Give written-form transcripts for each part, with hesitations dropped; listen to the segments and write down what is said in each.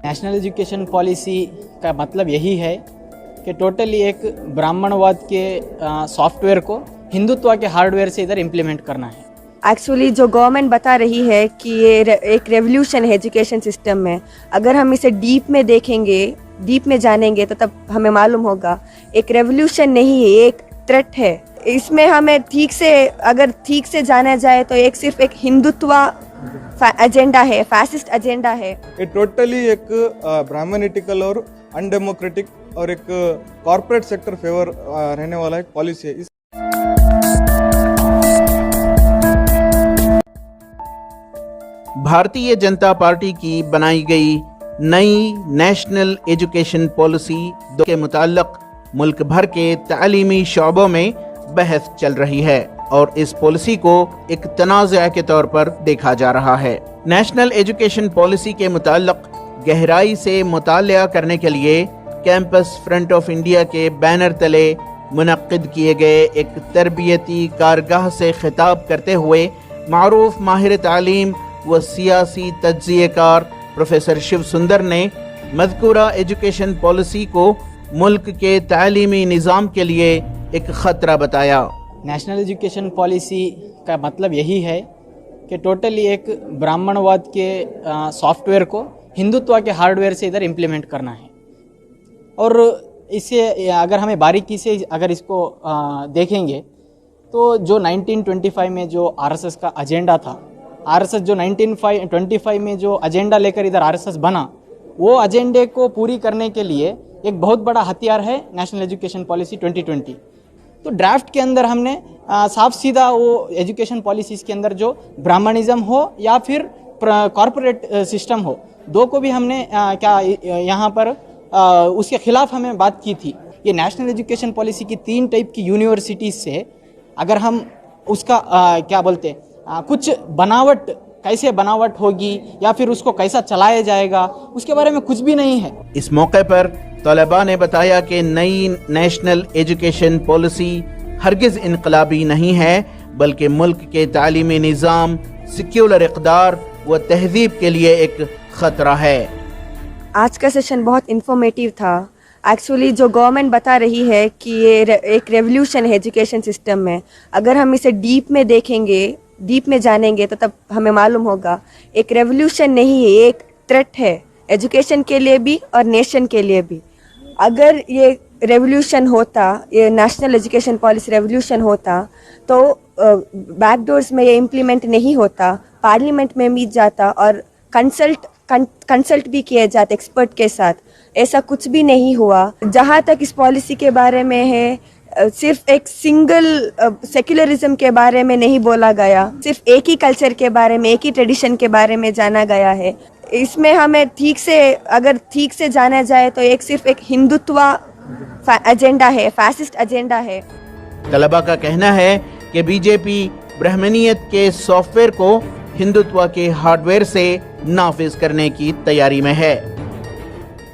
National education policy का मतलब यही है कि टोटली एक ब्राह्मणवाद के सॉफ्टवेयर को हिंदुत्व के हार्डवेयर से इधर इम्प्लीमेंट करना है। एक्चुअली जो गवर्नमेंट बता रही है कि ये एक रेवोल्यूशन है एजुकेशन सिस्टम में, अगर हम इसे डीप में देखेंगे, डीप में जानेंगे तो तब हमें मालूम होगा एक रेवोल्यूशन नहीं है, एक थ्रेट है। इसमें हमें अगर ठीक से जाना जाए तो सिर्फ एक हिंदुत्व एजेंडा है, फैसिस्ट एजेंडा है। ये टोटली एक ब्राह्मणिटिकल और अनडेमोक्रेटिक और एक कॉर्पोरेट सेक्टर फेवर रहने वाला एक पॉलिसी है। भारतीय जनता पार्टी की बनाई गई नई नेशनल एजुकेशन पॉलिसी के मुताल्लिक मुल्क भर के तालीमी शोबों में बहस चल रही है और इस पॉलिसी को एक तनाज़ा के तौर पर देखा जा रहा है। नेशनल एजुकेशन पॉलिसी के मुताल्लिक गहराई से मुतालिया करने के लिए कैंपस फ्रंट ऑफ इंडिया के बैनर तले मुनक्किद किए गए एक तरबियती कारगाह से खिताब करते हुए मारूफ माहिर तालीम व सियासी तज्ज़ियेकार प्रोफेसर शिव सुंदर ने मज़कूरा एजुकेशन पॉलिसी को मुल्क के तालीमी निज़ाम के लिए एक ख़तरा बताया। नेशनल एजुकेशन पॉलिसी का मतलब यही है कि टोटली एक ब्राह्मणवाद के सॉफ्टवेयर को हिंदुत्व के हार्डवेयर से इधर इम्प्लीमेंट करना है। और इसे अगर हमें बारीकी से अगर इसको देखेंगे तो जो 1925 में जो आरएसएस का एजेंडा था, आरएसएस जो 1925 में जो एजेंडा लेकर इधर आरएसएस बना, वो एजेंडे को पूरी करने के लिए एक बहुत बड़ा हथियार है नेशनल एजुकेशन पॉलिसी 2020। तो ड्राफ्ट के अंदर हमने साफ सीधा वो एजुकेशन पॉलिसीज़ के अंदर जो ब्राह्मणिज्म हो या फिर कॉरपोरेट सिस्टम हो, दो को भी हमने यहाँ पर उसके खिलाफ हमें बात की थी। ये नेशनल एजुकेशन पॉलिसी की 3 टाइप की यूनिवर्सिटीज़ से अगर हम उसका कुछ बनावट, कैसे बनावट होगी या फिर उसको कैसा चलाया जाएगा, उसके बारे में कुछ भी नहीं है। इस मौके पर तलबा ने बताया कि नई नेशनल एजुकेशन पॉलिसी हरगिज़ इनकलाबी नहीं है, बल्कि मुल्क के तालीमी निज़ाम, सेक्युलर इक़दार व तहज़ीब के लिए एक ख़तरा है। आज का सेशन बहुत इन्फॉर्मेटिव था। एक्चुअली जो गवर्नमेंट बता रही है कि ये एक रेवोल्यूशन है एजुकेशन सिस्टम में, अगर हम इसे डीप में देखेंगे, डीप में जानेंगे तो तब हमें मालूम होगा एक रेवोल्यूशन नहीं है, एक थ्रेट है एजुकेशन के लिए भी और नेशन के लिए भी। अगर ये रेवोल्यूशन होता, ये नेशनल एजुकेशन पॉलिसी रेवोल्यूशन होता तो बैकडोर्स में ये इम्प्लीमेंट नहीं होता, पार्लियामेंट में भी जाता और कंसल्ट भी किए जाते एक्सपर्ट के साथ। ऐसा कुछ भी नहीं हुआ। जहाँ तक इस पॉलिसी के बारे में है, सिर्फ एक सिंगल सेक्युलरिज्म के बारे में नहीं बोला गया, सिर्फ एक ही कल्चर के बारे में, एक ही ट्रेडिशन के बारे में जाना गया है। इसमें हमें अगर ठीक से जाना जाए तो सिर्फ एक हिंदुत्व एजेंडा है, फैसिस्ट एजेंडा है। तलबा का कहना है कि बीजेपी ब्राह्मणियत के सॉफ्टवेयर को हिंदुत्व के हार्डवेयर से नाफिज करने की तैयारी में है।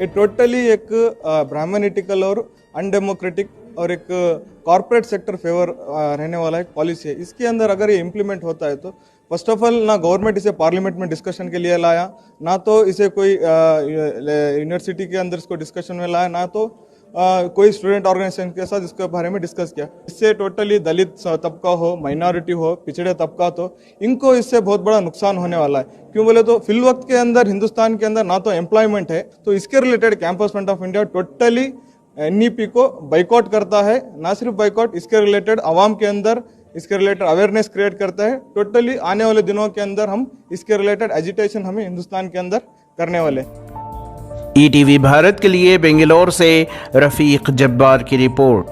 ये टोटली एक ब्राह्मणिटिकल और अनडेमोक्रेटिक और एक कॉर्पोरेट सेक्टर फेवर रहने वाला एक पॉलिसी है। इसके अंदर अगर ये इम्प्लीमेंट होता है तो फर्स्ट ऑफ ऑल ना गवर्नमेंट इसे पार्लियामेंट में डिस्कशन के लिए लाया, ना तो इसे कोई यूनिवर्सिटी के अंदर इसको डिस्कशन में लाया, ना तो कोई स्टूडेंट ऑर्गेनाइजेशन के साथ इसके बारे में डिस्कस किया। इससे टोटली दलित तबका हो, माइनॉरिटी हो, पिछड़े तबका, तो इनको इससे बहुत बड़ा नुकसान होने वाला है। क्यों बोले तो फिल वक्त के अंदर हिंदुस्तान के अंदर ना तो एम्प्लॉयमेंट है, तो इसके related campus front of India totally NEP को बाइकआउट करता है। ना सिर्फ बाइकआउट, इसके रिलेटेड आवाम के अंदर इसके रिलेटेड अवेयरनेस क्रिएट करता है। टोटली आने वाले दिनों के अंदर हम इसके रिलेटेड एजिटेशन हमें हिंदुस्तान के अंदर करने वाले। ईटीवी भारत के लिए बेंगलोर से रफीक जब्बार की रिपोर्ट।